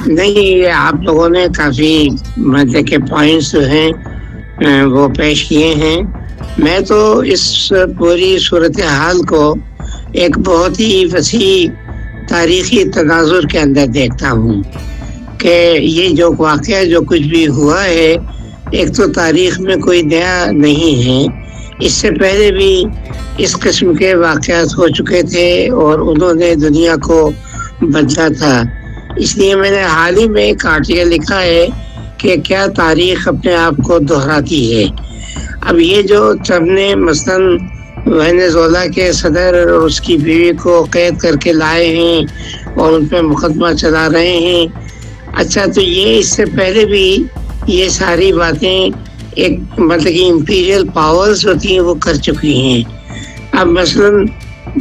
نہیں، یہ آپ لوگوں نے کافی مطلب کے پوائنٹس جو ہیں وہ پیش کیے ہیں. میں تو اس پوری صورتحال کو ایک بہت ہی وسیع تاریخی تناظر کے اندر دیکھتا ہوں کہ یہ جو واقعہ جو کچھ بھی ہوا ہے، ایک تو تاریخ میں کوئی نیا نہیں ہے. اس سے پہلے بھی اس قسم کے واقعات ہو چکے تھے اور انہوں نے دنیا کو بدلا تھا. اس لیے میں نے حال ہی میں ایک آرٹیکل لکھا ہے کہ کیا تاریخ اپنے آپ کو دہراتی ہے. اب یہ جو ٹرمپ نے مثلاً وینزویلا کے صدر اور اس کی بیوی کو قید کر کے لائے ہیں اور ان پہ مقدمہ چلا رہے ہیں. اچھا، تو یہ اس سے پہلے بھی یہ ساری باتیں ایک مطلب کہ امپیریل پاورز ہوتی ہیں وہ کر چکی ہیں. اب مثلاً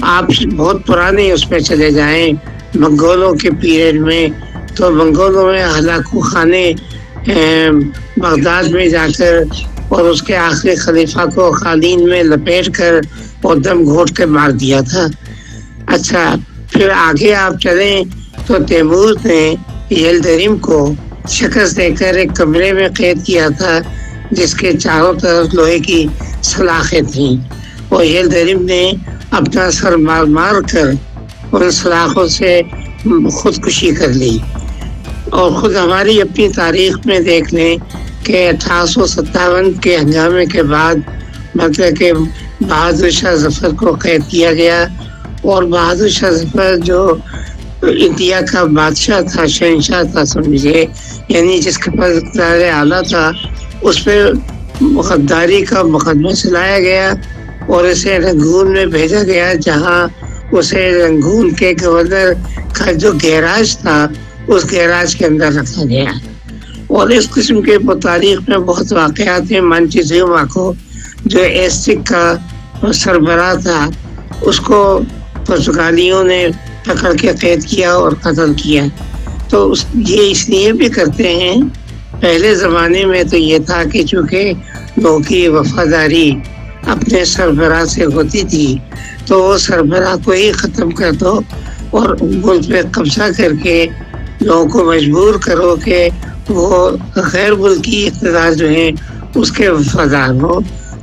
آپ بہت پرانے اس پہ چلے جائیں منگولوں کے پیریڈ میں، تو منگولوں میں ہلاکو خانے بغداد میں جا کر اور اس کے آخری خلیفہ کو قالین میں لپیٹ کر اور دم گھونٹ کے مار دیا تھا. اچھا، پھر آگے آپ چلیں تو تیمور نے یلدریم کو شکست دے کر ایک کمرے میں قید کیا تھا جس کے چاروں طرف لوہے کی سلاخیں تھیں، اور یلدریم نے اپنا سر مار مار کر ان سلاخوں سے خودکشی کر لی. اور خود ہماری اپنی تاریخ میں دیکھ لیں کہ 1857 کے ہنگامے کے بعد مطلب کہ بہادر شاہ ظفر کو قید کیا گیا، اور بہادر شاہ ظفر جو انڈیا کا بادشاہ تھا، شہنشاہ تھا سمجھے، یعنی جس کے پاس اقتدار اعلیٰ تھا، اس پہ غداری کا مقدمہ چلایا گیا اور اسے رنگون میں بھیجا گیا، جہاں اسے رنگون کے گورنر کا جو گیراج تھا اس گیراج کے اندر رکھا گیا. اور اس قسم کے تاریخ میں بہت واقعات ہیں. مانچیزیما کو جو ایسٹک کا سربراہ تھا اس کو پرتگالیوں نے پکڑ کے قید کیا اور قتل کیا. تو یہ اس لیے بھی کرتے ہیں، پہلے زمانے میں تو یہ تھا کہ چونکہ لوگوں کی وفاداری اپنے سربراہ سے ہوتی تھی تو وہ سربراہ کو ہی ختم کر دو اور ملک پہ قبضہ کر کے لوگوں کو مجبور کرو کہ وہ غیر ملکی اقتدار جو ہیں اس کے وفادار ہو،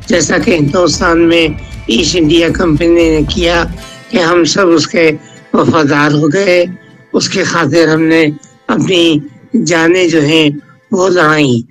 جیسا کہ ہندوستان میں ایسٹ انڈیا کمپنی نے کیا کہ ہم سب اس کے وفادار ہو گئے. اس کی خاطر ہم نے اپنی جانیں جو ہیں وہ لڑائیں.